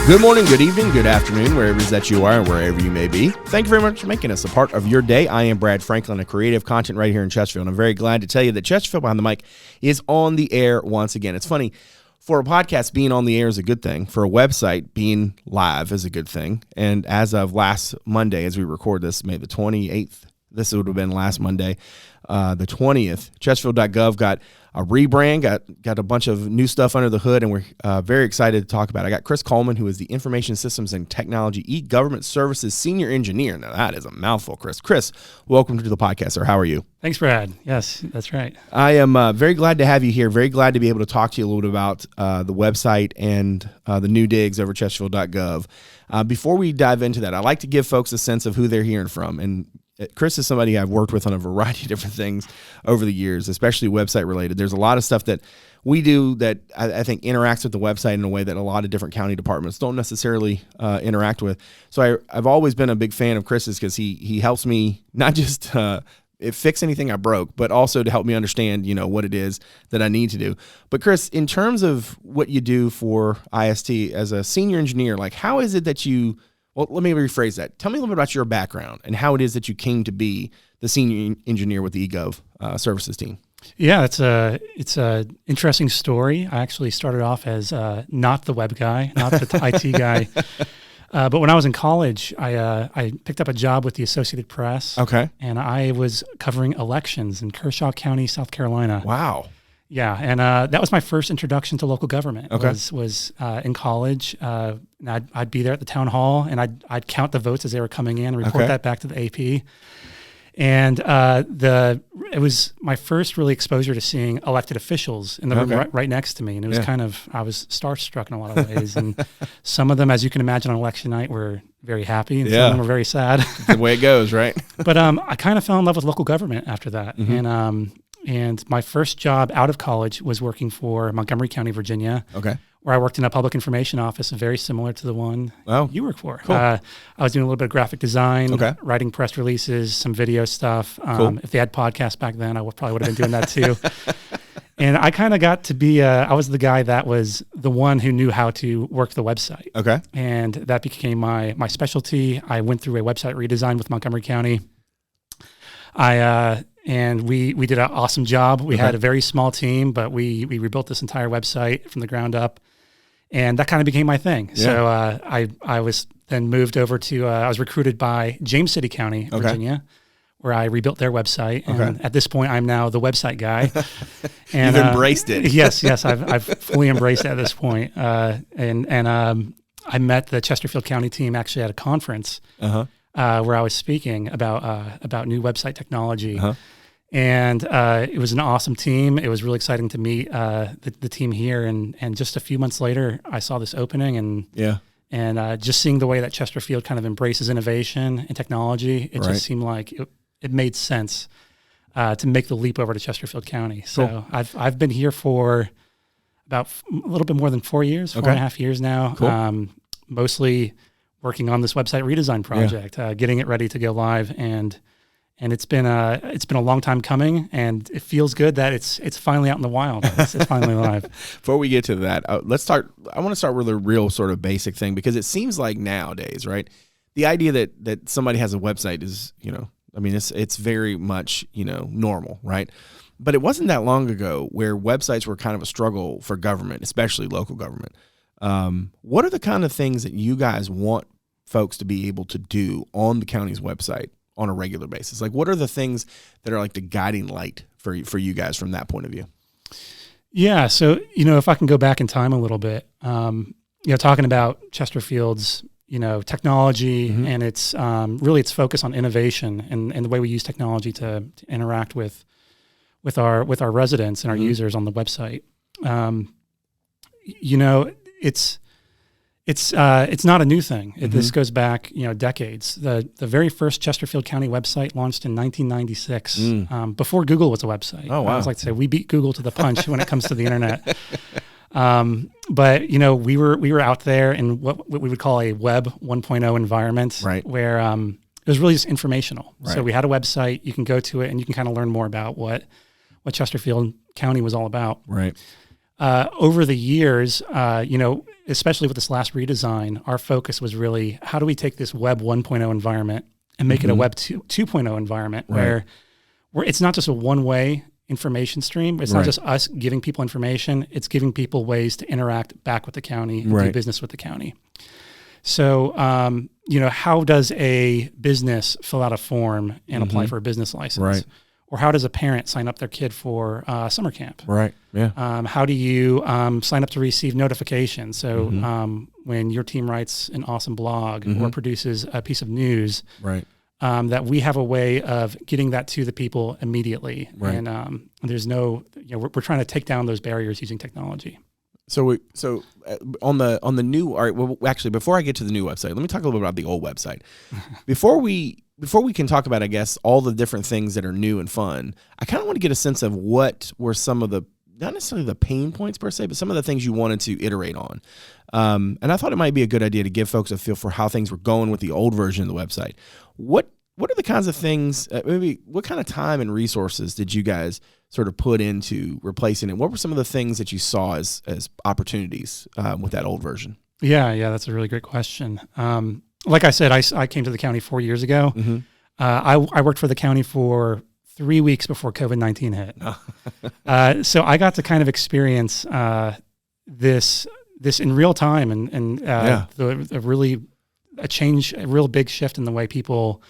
Good morning, good evening, good afternoon, wherever it is that you are and wherever you may be. Thank you very much for making us a part of your day. I am Brad Franklin, a creative content right here in Chesterfield. I'm very glad to tell you that Chesterfield Behind the Mic is on the air once again. It's funny, for a podcast, being on the air is a good thing. For a website, being live is a good thing. And as of last Monday, as we record this, May the 28th, this would have been last Monday, the 20th, Chesterfield.gov got a rebrand, got a bunch of new stuff under the hood, and we're very excited to talk about it. I got Chris Coleman, who is the Information Systems and Technology eGovernment Services Senior Engineer. Now, that is a mouthful, Chris. Chris, welcome to the podcast, sir. How are you? Thanks, Brad. Yes, that's right. I am very glad to have you here. Very glad to be able to talk to you a little bit about the website and the new digs over Chesterfield.gov. Before we dive into that, I like to give folks a sense of who they're hearing from. And Chris is somebody I've worked with on a variety of different things over the years, especially website related. There's a lot of stuff that we do that I think interacts with the website in a way that a lot of different county departments don't necessarily interact with. So I've always been a big fan of Chris's because he helps me not just fix anything I broke, but also to help me understand, what it is that I need to do. But Chris, in terms of what you do for IST as a senior engineer, like how is it that you... Well, let me rephrase that. Tell me a little bit about your background and how it is that you came to be the senior engineer with the eGov services team. Yeah, it's a interesting story. I actually started off as not the web guy, not the IT guy. But when I was in college, I picked up a job with the Associated Press. Okay. And I was covering elections in Kershaw County, South Carolina. Wow. Yeah, and that was my first introduction to local government. Okay. Was in college. And I'd be there at the town hall, and I'd count the votes as they were coming in, and report that back to the AP. And it was my first really exposure to seeing elected officials in the room right next to me, and it was I was starstruck in a lot of ways. And some of them, as you can imagine, on election night were very happy, and some of them were very sad. It's the way it goes, right? But I kind of fell in love with local government after that, and my first job out of college was working for Montgomery County, Virginia, where I worked in a public information office very similar to the one you work for. Cool. I was doing a little bit of graphic design, writing press releases, some video stuff. If they had podcasts back then, I probably would have been doing that too. And I kind of got to be, I was the guy that was the one who knew how to work the website. Okay. And that became my specialty. I went through a website redesign with Montgomery County. And we did an awesome job. We had a very small team, but we rebuilt this entire website from the ground up, and that kind of became my thing. Yeah. So I was then moved over to, I was recruited by James City County, Virginia, where I rebuilt their website. And at this point, I'm now the website guy. And you've embraced it. Yes, I've fully embraced it at this point. And I met the Chesterfield County team actually at a conference where I was speaking about new website technology. And it was an awesome team. It was really exciting to meet the team here. And just a few months later, I saw this opening, and just seeing the way that Chesterfield kind of embraces innovation and technology, it just seemed like it made sense to make the leap over to Chesterfield County. So I've been here for about a little bit more than 4 years, 4.5 years now. Cool. Mostly working on this website redesign project, getting it ready to go live, and it's been a long time coming, and it feels good that it's finally out in the wild. It's finally live. Before we get to that, I want to start with a real sort of basic thing, because it seems like nowadays, right, the idea that somebody has a website is, it's very much, normal, right? But it wasn't that long ago where websites were kind of a struggle for government, especially local government. What are the kind of things that you guys want folks to be able to do on the county's website on a regular basis? Like, what are the things that are like the guiding light for you guys from that point of view? Yeah. So, if I can go back in time a little bit, talking about Chesterfield's, technology and its really its focus on innovation and the way we use technology to interact with our residents and our users on the website. It's not a new thing. This goes back, decades. The very first Chesterfield County website launched in 1996, before Google was a website. Oh, wow. I always like to say we beat Google to the punch when it comes to the internet. But we were out there in what we would call a Web 1.0 environment, right, where it was really just informational. Right. So we had a website, you can go to it and you can kind of learn more about what Chesterfield County was all about. Right. Over the years, especially with this last redesign, our focus was really how do we take this Web 1.0 environment and make it a Web 2.0 environment where it's not just a one-way information stream. It's not just us giving people information. It's giving people ways to interact back with the county and do business with the county. So, how does a business fill out a form and apply for a business license? Right. Or how does a parent sign up their kid for summer camp? Right. Yeah. How do you sign up to receive notifications? So when your team writes an awesome blog or produces a piece of news, that we have a way of getting that to the people immediately. Right. And there's no, we're trying to take down those barriers using technology. So on the new, all right, well, actually, before I get to the new website, let me talk a little bit about the old website. Before we can talk about, I guess, all the different things that are new and fun, I kind of want to get a sense of what were some of the, not necessarily the pain points per se, but some of the things you wanted to iterate on. And I thought it might be a good idea to give folks a feel for how things were going with the old version of the website. What are the kinds of things, maybe what kind of time and resources did you guys sort of put into replacing it? What were some of the things that you saw as opportunities with that old version? Yeah, that's a really great question. Like I said, I came to the county 4 years ago. I worked for the county for 3 weeks before COVID-19 hit. So I got to kind of experience this in real time and a real big shift in the way people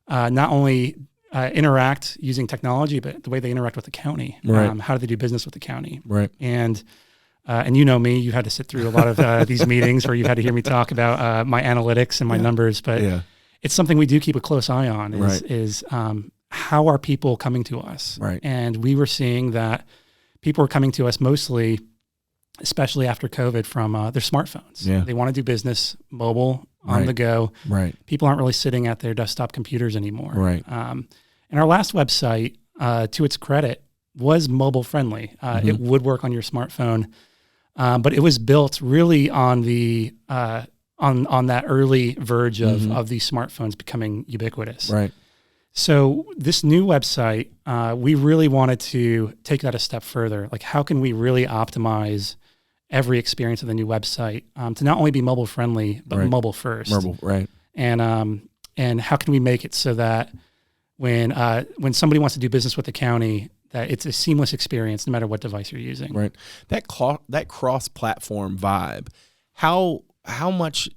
not only interact using technology, but the way they interact with the county. How do they do business with the county? And you know me, you've had to sit through a lot of these meetings where you've had to hear me talk about my analytics and my numbers, but it's something we do keep a close eye on is how are people coming to us? And we were seeing that people were coming to us mostly, especially after COVID, from their smartphones. They want to do business mobile, on the go. People aren't really sitting at their desktop computers anymore. And our last website, to its credit, was mobile friendly. It would work on your smartphone, but it was built really on the on that early verge of these smartphones becoming ubiquitous. So this new website, we really wanted to take that a step further. Like, how can we really optimize every experience of the new website to not only be mobile friendly, but mobile first. And how can we make it so that when somebody wants to do business with the county, that it's a seamless experience no matter what device you're using. That cross-platform vibe, how much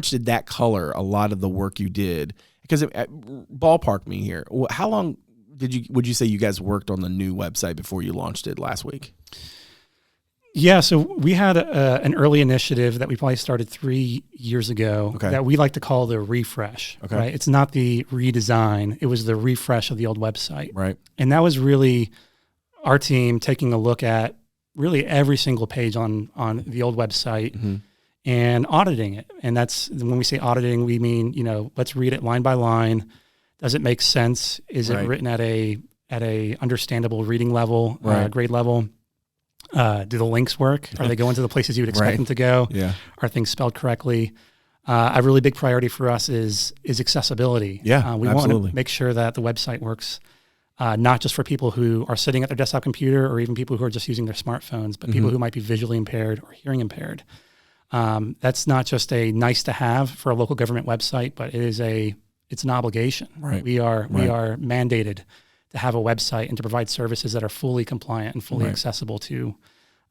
did that color a lot of the work you did? Because ballpark me here. How long would you say you guys worked on the new website before you launched it last week? Yeah, so we had an early initiative that we probably started 3 years ago that we like to call the refresh. Right? It's not the redesign; it was the refresh of the old website. And that was really our team taking a look at really every single page on the old website and auditing it. And that's when we say auditing, we mean let's read it line by line. Does it make sense? Is it written at a understandable reading level, grade level? Do the links work? Are they going to the places you would expect them to go? Are things spelled correctly? A really big priority for us is accessibility. We want to make sure that the website works not just for people who are sitting at their desktop computer or even people who are just using their smartphones, but people who might be visually impaired or hearing impaired. That's not just a nice to have for a local government website, but it's an obligation. We are mandated to have a website and to provide services that are fully compliant and fully accessible to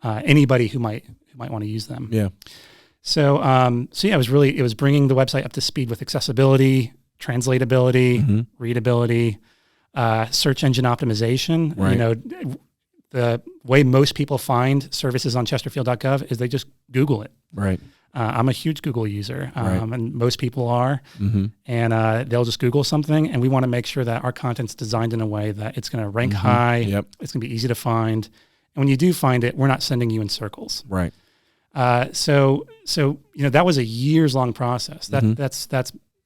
anybody who might want to use them. So it was bringing the website up to speed with accessibility, translatability, readability, search engine optimization. The way most people find services on Chesterfield.gov is they just Google it. I'm a huge Google user, and most people are, and they'll just Google something, and we want to make sure that our content's designed in a way that it's going to rank high, it's going to be easy to find, and when you do find it, we're not sending you in circles. So that was a years-long process. That's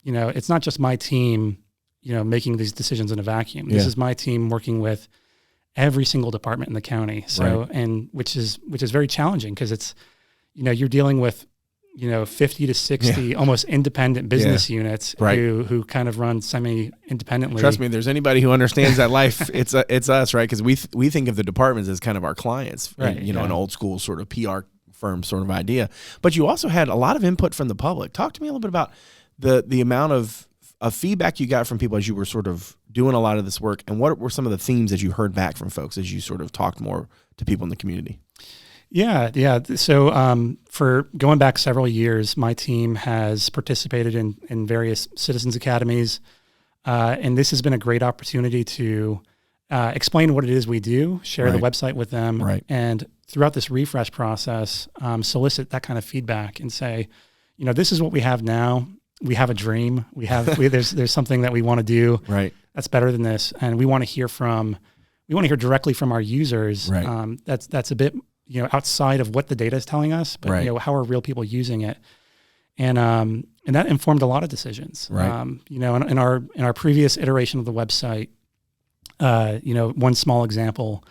it's not just my team, making these decisions in a vacuum. This is my team working with every single department in the county. And which is very challenging because it's, you're dealing with 50 to 60 almost independent business units who kind of run semi-independently. Trust me, there's anybody who understands that life, it's us, right? Because we think of the departments as kind of our clients, right? An old school sort of PR firm sort of idea. But you also had a lot of input from the public. Talk to me a little bit about the amount of feedback you got from people as you were sort of doing a lot of this work, and what were some of the themes that you heard back from folks as you sort of talked more to people in the community? Yeah. So for going back several years, my team has participated in various citizens academies, and this has been a great opportunity to explain what it is we do, share the website with them, and throughout this refresh process, solicit that kind of feedback and say, this is what we have now. We have a dream. There's something that we want to do that's better than this, and we want to hear directly from our users. That's a bit outside of what the data is telling us, but how are real people using it, and that informed a lot of decisions. In our previous iteration of the website, one small example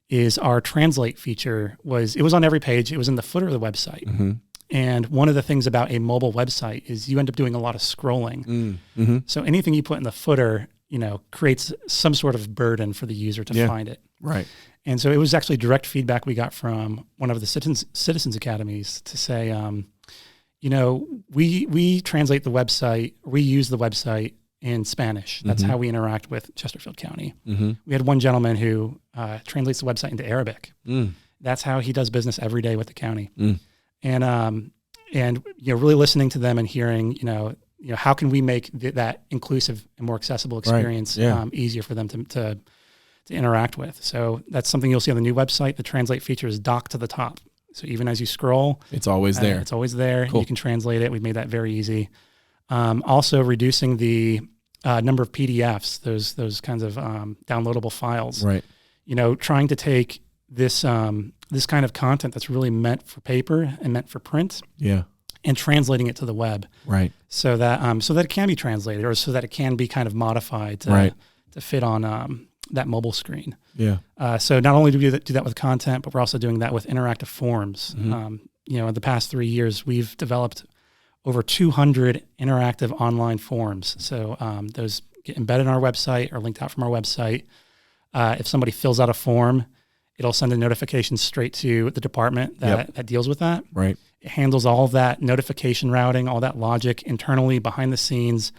is our translate feature was on every page. It was in the footer of the website. Mm-hmm. And one of the things about a mobile website is you end up doing a lot of scrolling. Mm-hmm. So anything you put in the footer, creates some sort of burden for the user to find it. Right. And so it was actually direct feedback we got from one of the citizens academies to say, we translate the website, we use the website in Spanish. That's how we interact with Chesterfield County. Mm-hmm. We had one gentleman who translates the website into Arabic. That's how he does business every day with the county. And really listening to them and hearing, how can we make that inclusive and more accessible experience easier for them to interact with. So that's something you'll see on the new website. The translate feature is docked to the top. So even as you scroll, it's always there. It's always there. Cool. You can translate it. We've made that very easy. Also reducing the number of PDFs, those kinds of downloadable files. Right. Trying to take this kind of content that's really meant for paper and meant for print. Yeah. And translating it to the web. Right. So that it can be translated, or so that it can be kind of modified to fit on that mobile screen. Yeah. So not only do we do that with content, but we're also doing that with interactive forms. Mm-hmm. In the past 3 years, we've developed over 200 interactive online forms. So those get embedded in our website or linked out from our website. If somebody fills out a form, it'll send a notification straight to the department that deals with that. Right. It handles all of that notification routing, all that logic internally behind the scenes.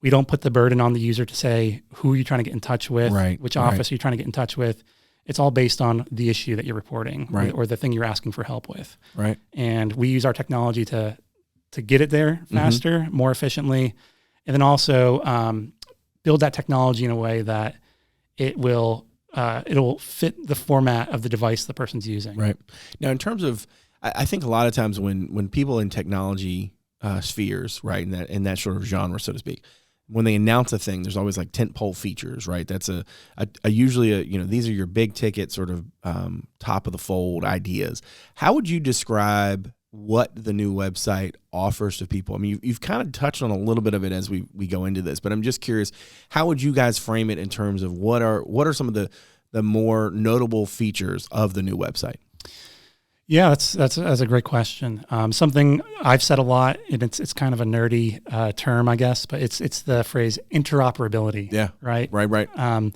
We don't put the burden on the user to say, who are you trying to get in touch with? Which office are you trying to get in touch with? It's all based on the issue that you're reporting or the thing you're asking for help with. Right. And we use our technology to get it there faster, more efficiently, and then also build that technology in a way that it'll fit the format of the device the person's using. Right. Now, in terms of, I think a lot of times when people in technology spheres, right, in that sort of genre, so to speak, when they announce a thing, there's always like tentpole features, right? That's usually these are your big ticket sort of top of the fold ideas. How would you describe what the new website offers to people? I mean, you've kind of touched on a little bit of it as we go into this, but I'm just curious, how would you guys frame it in terms of what are some of the more notable features of the new website? Yeah, that's a great question. Something I've said a lot, and it's kind of a nerdy term, I guess, but it's the phrase interoperability. Yeah. Right. And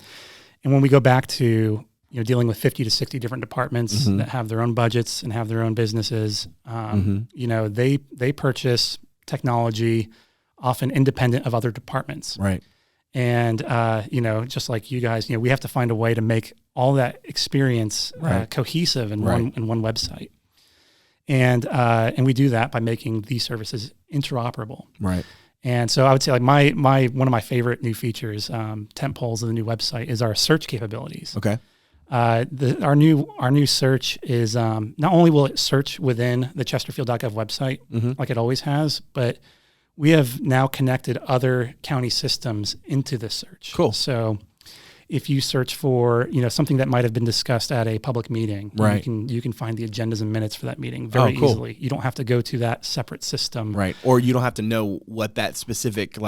when we go back to dealing with 50 to 60 different departments that have their own budgets and have their own businesses, they purchase technology often independent of other departments. Right. And just like you guys, we have to find a way to make all that experience cohesive in one website, and we do that by making these services interoperable. Right. And so I would say, like one of my favorite new features, tent poles of the new website, is our search capabilities. Okay. Our new search is not only will it search within the Chesterfield.gov website like it always has, but we have now connected other county systems into this search. Cool. So if you search for, something that might have been discussed at a public meeting, you can find the agendas and minutes for that meeting very easily. You don't have to go to that separate system. Right. Or you don't have to know what that specific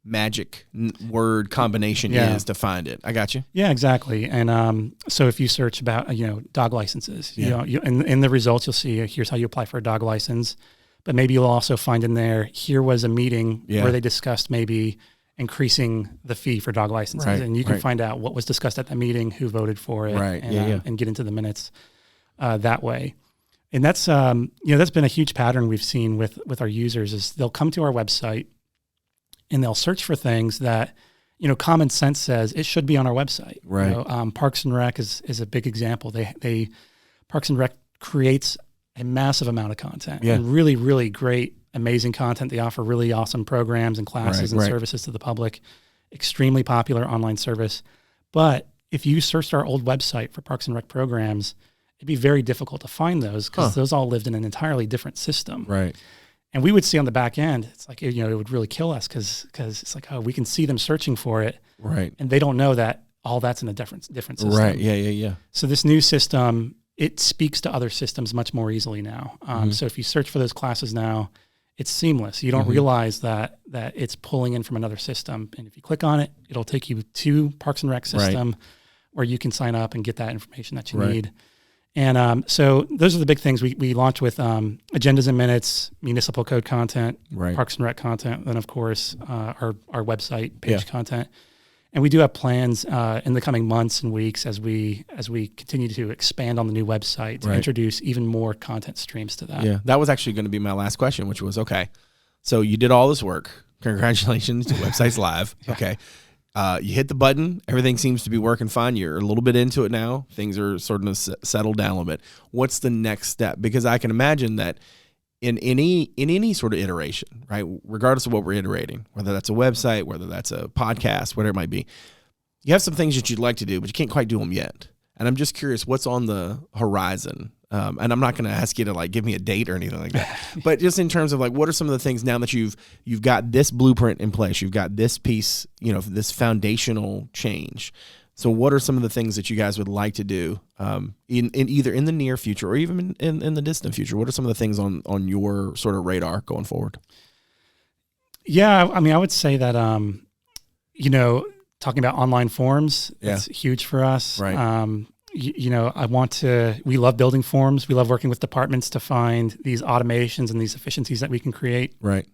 magic word combination is to find it. I got you. Yeah, exactly. And so if you search about, dog licenses, in the results, you'll see here's how you apply for a dog license. but maybe you'll also find in there, here was a meeting where they discussed maybe increasing the fee for dog licenses. Right, and you can find out what was discussed at that meeting, who voted for it, and get into the minutes that way. And that's, that's been a huge pattern we've seen with our users is they'll come to our website and they'll search for things that, common sense says it should be on our website. Right. Parks and Rec is a big example. They Parks and Rec creates a massive amount of content and really, really great, amazing content. They offer really awesome programs and classes and services to the public. Extremely popular online service. But if you searched our old website for Parks and Rec programs, it'd be very difficult to find those because those all lived in an entirely different system. Right. And we would see on the back end, it's like, it would really kill us because it's like, we can see them searching for it. Right. And they don't know that all that's in a different system. Right. Yeah. So this new system, it speaks to other systems much more easily now. So if you search for those classes now, it's seamless. You don't realize that it's pulling in from another system. And if you click on it, it'll take you to Parks and Rec system where you can sign up and get that information that you need. And so those are the big things we launched with agendas and minutes, municipal code content, Parks and Rec content, and of course our website page content. And we do have plans in the coming months and weeks as we continue to expand on the new website to introduce even more content streams to that. Yeah, that was actually going to be my last question, which was, okay, so you did all this work. Congratulations, the website's live. Okay. You hit the button. Everything seems to be working fine. You're a little bit into it now. Things are sort of settled down a little bit. What's the next step? Because I can imagine that in any sort of iteration, right, regardless of what we're iterating, whether that's a website, whether that's a podcast, whatever it might be, you have some things that you'd like to do, but you can't quite do them yet. And I'm just curious, what's on the horizon? And I'm not going to ask you to give me a date or anything like that, but just in terms of what are some of the things now that you've got this blueprint in place, you've got this piece, this foundational change. So what are some of the things that you guys would like to do in either in the near future or even in the distant future? What are some of the things on your sort of radar going forward? Yeah, I mean, I would say that, talking about online forms, it's huge for us. Right. We love building forms. We love working with departments to find these automations and these efficiencies that we can create. Right.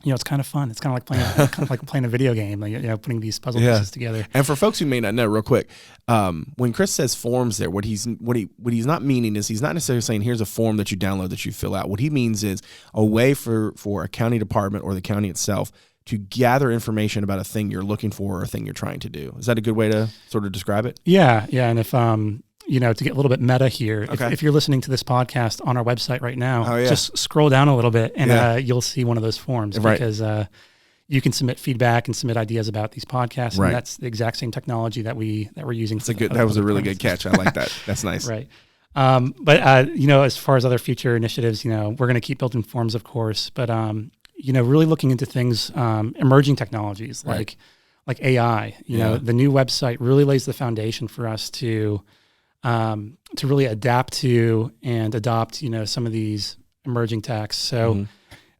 It's kind of fun. It's kind of like playing a video game, putting these puzzle pieces together. And for folks who may not know, real quick, when Chris says forms there, what he's not meaning is he's not necessarily saying here's a form that you download that you fill out. What he means is a way for a county department or the county itself to gather information about a thing you're looking for or a thing you're trying to do. Is that a good way to sort of describe it? Yeah. And if to get a little bit meta here, if you're listening to this podcast on our website right now, just scroll down a little bit and you'll see one of those forms because you can submit feedback and submit ideas about these podcasts. And that's the exact same technology that we're using. That was a really good catch. I like that. That's nice. Right. But as far as other future initiatives, we're going to keep building forms, of course, but really looking into things, emerging technologies like AI. The new website really lays the foundation for us to really adapt to and adopt, some of these emerging techs. So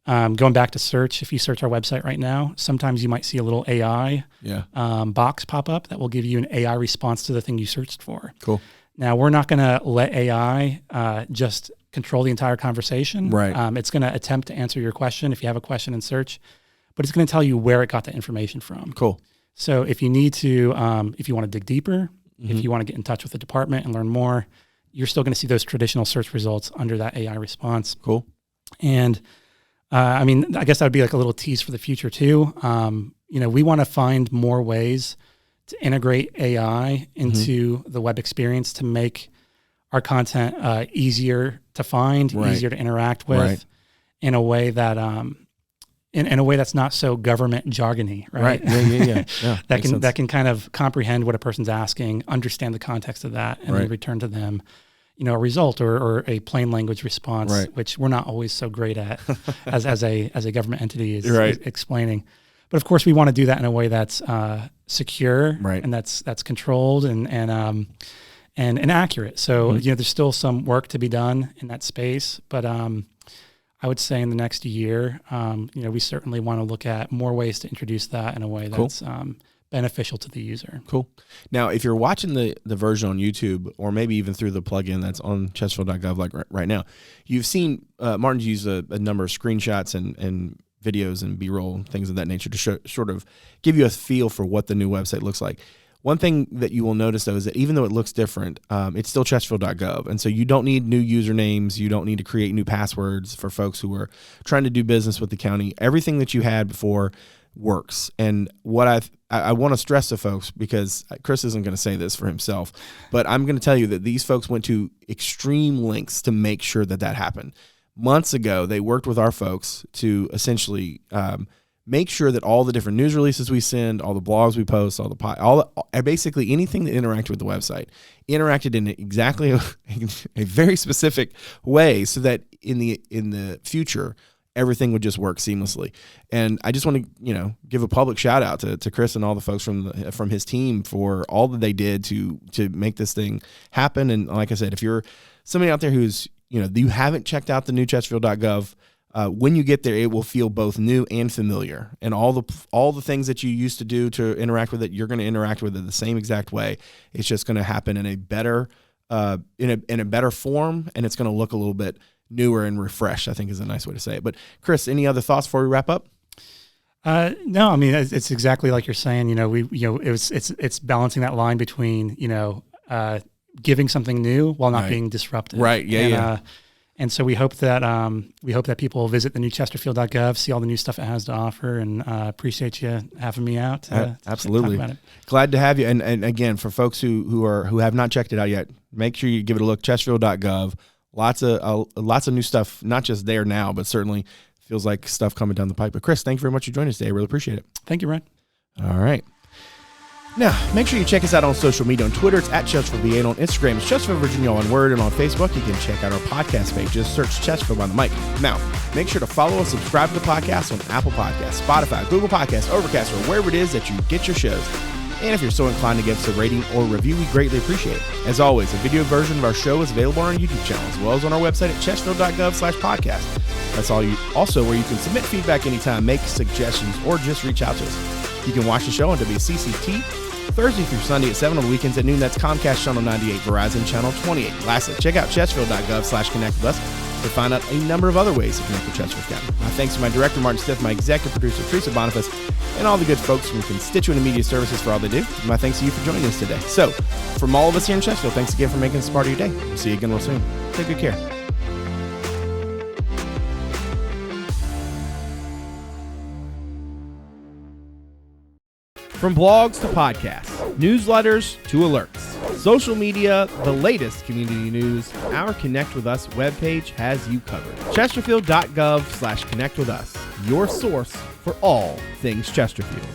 going back to search, if you search our website right now, sometimes you might see a little AI box pop up that will give you an AI response to the thing you searched for. Cool. Now, we're not going to let AI just control the entire conversation. Right. It's going to attempt to answer your question if you have a question in search, but it's going to tell you where it got that information from. Cool. So if you need to, if you want to dig deeper, if you want to get in touch with the department and learn more, you're still going to see those traditional search results under that AI response. Cool. And I guess that would be like a little tease for the future too. We want to find more ways to integrate AI into the web experience to make our content easier to find, easier to interact with, in a way that in a way that's not so government jargony, right? Yeah. that can kind of comprehend what a person's asking, understand the context of that, and then return to them, a result or a plain language response, which we're not always so great at as a government entity is explaining. But of course, we want to do that in a way that's secure and that's controlled and accurate. So there's still some work to be done in that space, but I would say in the next year, we certainly want to look at more ways to introduce that in a way that's beneficial to the user. Cool. Now, if you're watching the version on YouTube, or maybe even through the plugin that's on Chesterfield.gov, like right now, you've seen Martin's use a number of screenshots and videos and B-roll and things of that nature to sort of give you a feel for what the new website looks like. One thing that you will notice, though, is that even though it looks different, it's still Chesterfield.gov. And so you don't need new usernames. You don't need to create new passwords for folks who are trying to do business with the county. Everything that you had before works. And what I want to stress to folks, because Chris isn't going to say this for himself, but I'm going to tell you that these folks went to extreme lengths to make sure that happened. Months ago, they worked with our folks to essentially make sure that all the different news releases we send, all the blogs we post, basically anything that interacted with the website interacted in exactly a very specific way, so that in the future everything would just work seamlessly. And I just want to give a public shout out to Chris and all the folks from his team for all that they did to make this thing happen. And like I said, if you're somebody out there who's you haven't checked out the new Chesterfield.gov, when you get there, it will feel both new and familiar, and all the things that you used to do to interact with it, you're going to interact with it the same exact way. It's just going to happen in a better in a better form, and it's going to look a little bit newer and refreshed, I think is a nice way to say it. But Chris, any other thoughts before we wrap up? No, I mean, it's exactly like you're saying. It's balancing that line between giving something new while not being disruptive. Right. Yeah. And so we hope that people visit the new Chesterfield.gov, see all the new stuff it has to offer, and appreciate you having me out. Absolutely. Talk about it. Glad to have you. And again, for folks who have not checked it out yet, make sure you give it a look. Chesterfield.gov. Lots of new stuff, not just there now, but certainly feels like stuff coming down the pipe. But Chris, thank you very much for joining us today. I really appreciate it. Thank you, Wrenn. All right. Now, make sure you check us out on social media. On Twitter, it's @ChesterfieldVA, and on Instagram, it's Chesterfield Virginia, all one word. And on Facebook, you can check out our podcast page. Just search Chesterfield by the mic. Now, make sure to follow and subscribe to the podcast on Apple Podcasts, Spotify, Google Podcasts, Overcast, or wherever it is that you get your shows. And if you're so inclined to give us a rating or review, we greatly appreciate it. As always, a video version of our show is available on our YouTube channel, as well as on our website at Chesterfield.gov/podcast. That's also where you can submit feedback anytime, make suggestions, or just reach out to us. You can watch the show on WCCT Thursday through Sunday at 7, on the weekends at noon. That's Comcast Channel 98, Verizon Channel 28. Lastly, check out Chesterfield.gov/connect with us to find out a number of other ways to connect with Chesterfield County. My thanks to my director, Martin Stith, my executive producer, Teresa, Bonifas, and all the good folks from Constituent Media Services for all they do. My thanks to you for joining us today. So, from all of us here in Chesterfield, thanks again for making this part of your day. We'll see you again real soon. Take good care. From blogs to podcasts, newsletters to alerts, social media, the latest community news, our Connect With Us webpage has you covered. Chesterfield.gov/connect with us, your source for all things Chesterfield.